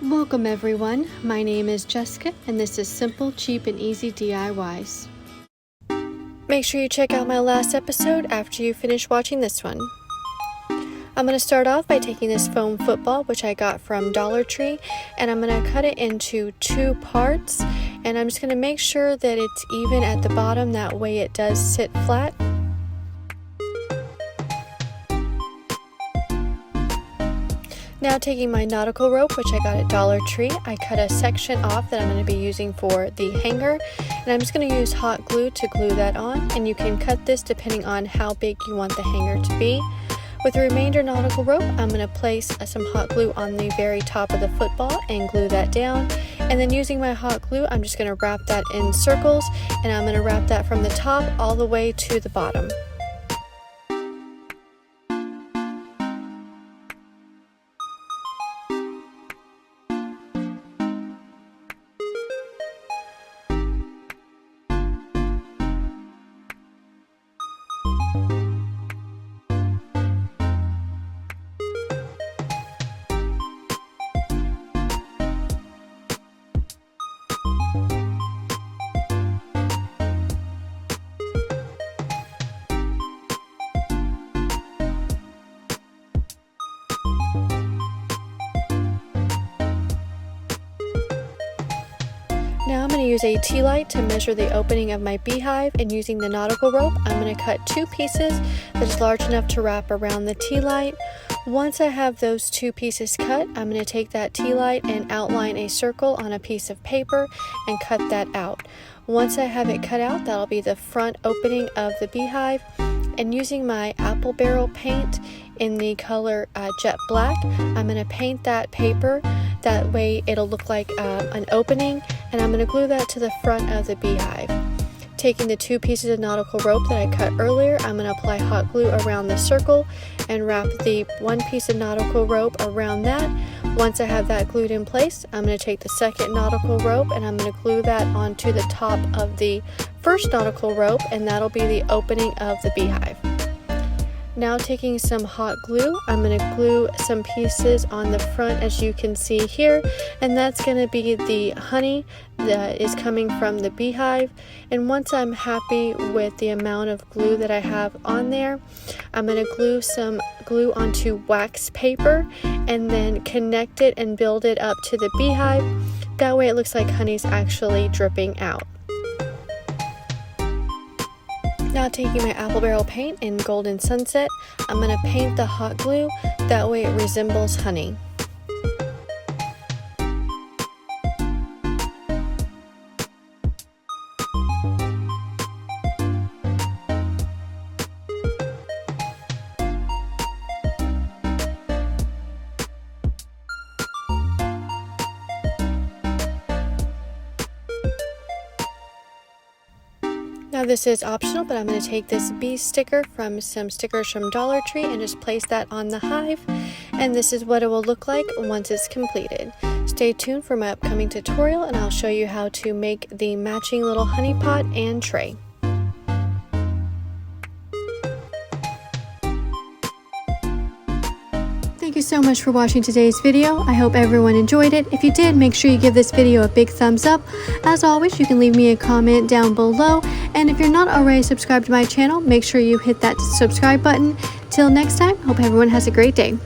Welcome everyone, my name is Jessica and this is Simple, Cheap and Easy DIYs. Make sure you check out my last episode after you finish watching this one. I'm going to start off by taking this foam football, which I got from Dollar Tree, and I'm going to cut it into 2 parts, and I'm just going to make sure that it's even at the bottom, that way it does sit flat. Now taking my nautical rope, which I got at Dollar Tree, I cut a section off that I'm going to be using for the hanger, and I'm just going to use hot glue to glue that on, and you can cut this depending on how big you want the hanger to be. With the remainder nautical rope, I'm going to place some hot glue on the very top of the football and glue that down, and then using my hot glue, I'm just going to wrap that in circles, and I'm going to wrap that from the top all the way to the bottom. Now I'm going to use a tea light to measure the opening of my beehive, and using the nautical rope, I'm going to cut 2 pieces that is large enough to wrap around the tea light. Once I have those 2 pieces cut, I'm going to take that tea light and outline a circle on a piece of paper and cut that out. Once I have it cut out, that'll be the front opening of the beehive. And using my apple barrel paint in the color jet black, I'm going to paint that paper. That way it'll look like an opening, and I'm going to glue that to the front of the beehive. Taking the 2 pieces of nautical rope that I cut earlier, I'm going to apply hot glue around the circle and wrap the 1 piece of nautical rope around that. Once I have that glued in place, I'm going to take the second nautical rope and I'm going to glue that onto the top of the first nautical rope, and that'll be the opening of the beehive. Now taking some hot glue, I'm going to glue some pieces on the front, as you can see here, and that's going to be the honey that is coming from the beehive. And once I'm happy with the amount of glue that I have on there, I'm going to glue some glue onto wax paper and then connect it and build it up to the beehive. That way it looks like honey's actually dripping out. Now taking my apple barrel paint in Golden Sunset, I'm going to paint the hot glue, that way it resembles honey. Now this is optional, but I'm going to take this bee sticker from some stickers from Dollar Tree and just place that on the hive, and this is what it will look like once it's completed. Stay tuned for my upcoming tutorial, and I'll show you how to make the matching little honey pot and tray. Thank you so much for watching today's video. I hope everyone enjoyed it. If you did, make sure you give this video a big thumbs up. As always, you can leave me a comment down below. And if you're not already subscribed to my channel, make sure you hit that subscribe button. Till next time, hope everyone has a great day.